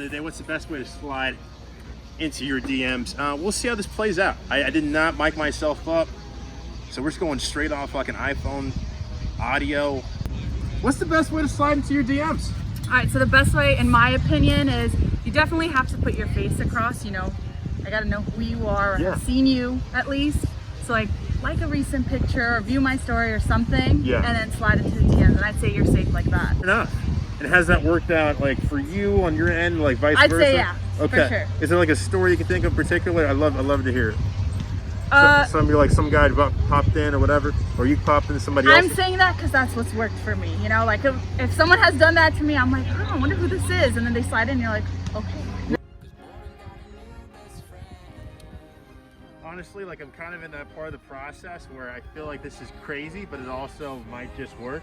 of the day, what's the best way to slide into your DMs? We'll see how this plays out. I did not mic myself up, so we're just going straight off like an iPhone audio. What's the best way to slide into your DMs? All right, so the best way, in my opinion, is you definitely have to put your face across. You know, I gotta know who you are, or have seen you at least. So like a recent picture, or view my story or something, and then slide into the DMs. And I'd say you're safe like that. Enough. And has that worked out like for you on your end, like vice versa? I'd say yeah. Okay. For sure. Is there like a story you can think of particularly? I'd love to hear it. Some guy popped in or whatever, or you popped into somebody else. I'm saying that because that's what's worked for me. You know, like if someone has done that to me, I'm like, oh, I wonder who this is, and then they slide in, and you're like, okay. Honestly, like I'm kind of in that part of the process where I feel like this is crazy, but it also might just work.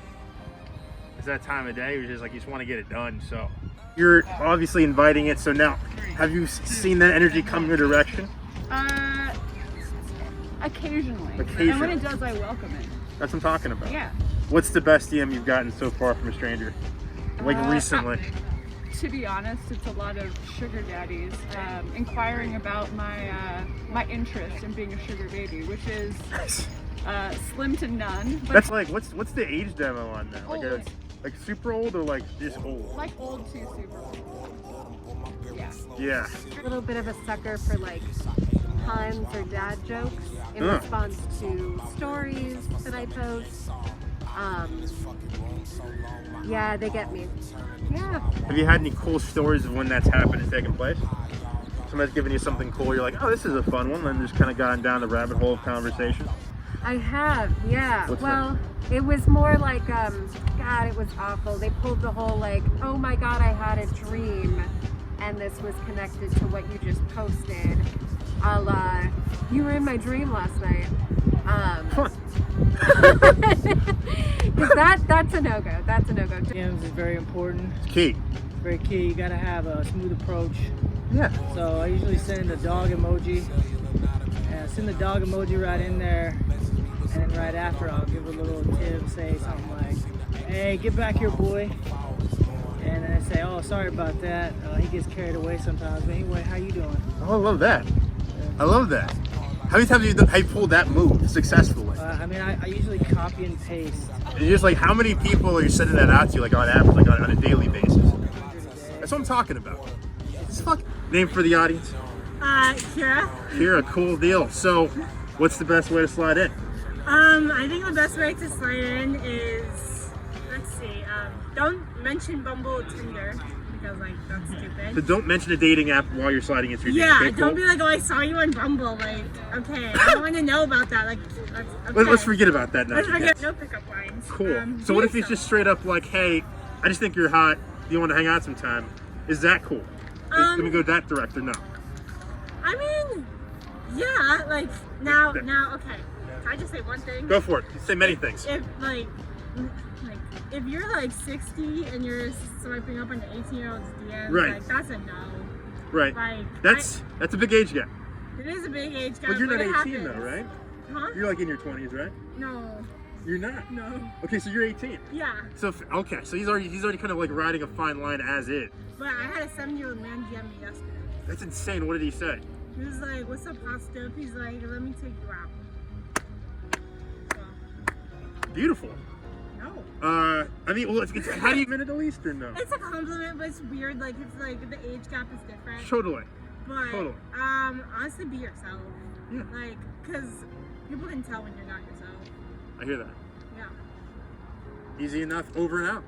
It's that time of day where you just want to get it done. So you're obviously inviting it. So now, have you seen that energy come your direction? Occasionally. And when it does, I welcome it. That's what I'm talking about. Yeah. What's the best DM you've gotten so far from a stranger? Like recently? To be honest, it's a lot of sugar daddies inquiring about my interest in being a sugar baby, which is slim to none. But that's like, what's the age demo on that? Old. Like super old or like just old? Like old to super old. Yeah. Yeah. A little bit of a sucker for like puns or dad jokes in response to stories that I post. Yeah, they get me. Yeah. Have you had any cool stories of when that's happened and taken place? Somebody's giving you something cool, you're like, oh, this is a fun one, and just kind of gotten down the rabbit hole of conversation? I have, yeah. What's it was more like, God, it was awful. They pulled the whole like, oh my God, I had a dream, and this was connected to what you just posted. You were in my dream last night. That's a no-go. That's a no-go. DMs is very important. It's key. It's very key. You gotta have a smooth approach. Yeah. So I usually send the dog emoji. And I send the dog emoji right in there. And then right after I'll give a little tip, say something like, hey, get back here, boy. And then I say, oh, sorry about that. He gets carried away sometimes. But anyway, how you doing? Oh, I love that. I love that. How many times have you pulled that move successfully? I usually copy and paste. And you're just like, how many people are you sending that out to, like on average, like on a daily basis? That's what I'm talking about. It's name for the audience? Kira. Kira, cool deal. So, what's the best way to slide in? I think the best way to slide in is, let's see, don't mention Bumble or Tinder. Because like that's stupid. So don't mention a dating app while you're sliding into your yeah, dating. Okay, don't be like, oh, I saw you on Bumble. Like, okay, I don't want to know about that. Like, okay. Let's forget about that now. Let's forget. No pickup lines. Cool. So what if he's just straight up like, hey, I just think you're hot. Do you want to hang out sometime? Is that cool? Let me go that direct or no? I mean, yeah. Like now, okay. Can I just say one thing? Go for it. You say many things. If you're like 60 and you're swiping up on the 18-year-old's DM, right. like that's a no. Right. Like that's a big age gap. It is a big age gap. But you're not 18 happens. though, right? Huh? You're like in your 20s, right? No. You're not. No. Okay, so you're 18. Yeah. So okay, so he's already kind of like riding a fine line as is. But I had a 7-year-old man DM me yesterday. That's insane. What did he say? He was like, "What's up, hot stuff?" He's like, "Let me take you out." So. Beautiful. No. I mean, well, how do you mean it at least or no? It's a compliment, but it's weird. Like it's like the age gap is different. Totally. But totally. Honestly, be yourself. Yeah. Like, cause people can tell when you're not yourself. I hear that. Yeah. Easy enough. Over and out.